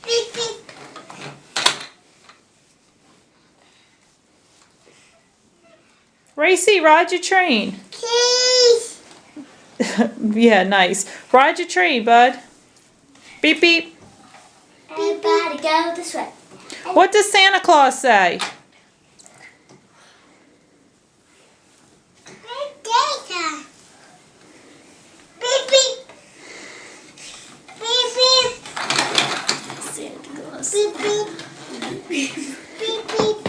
Beep, beep. Racy, ride your train. Cheese. Yeah, nice. Ride your train, bud. Beep, beep. Everybody go this way. What does Santa Claus say? Data. Beep, beep. Beep, beep. Santa Claus. Beep, beep. Beep, beep.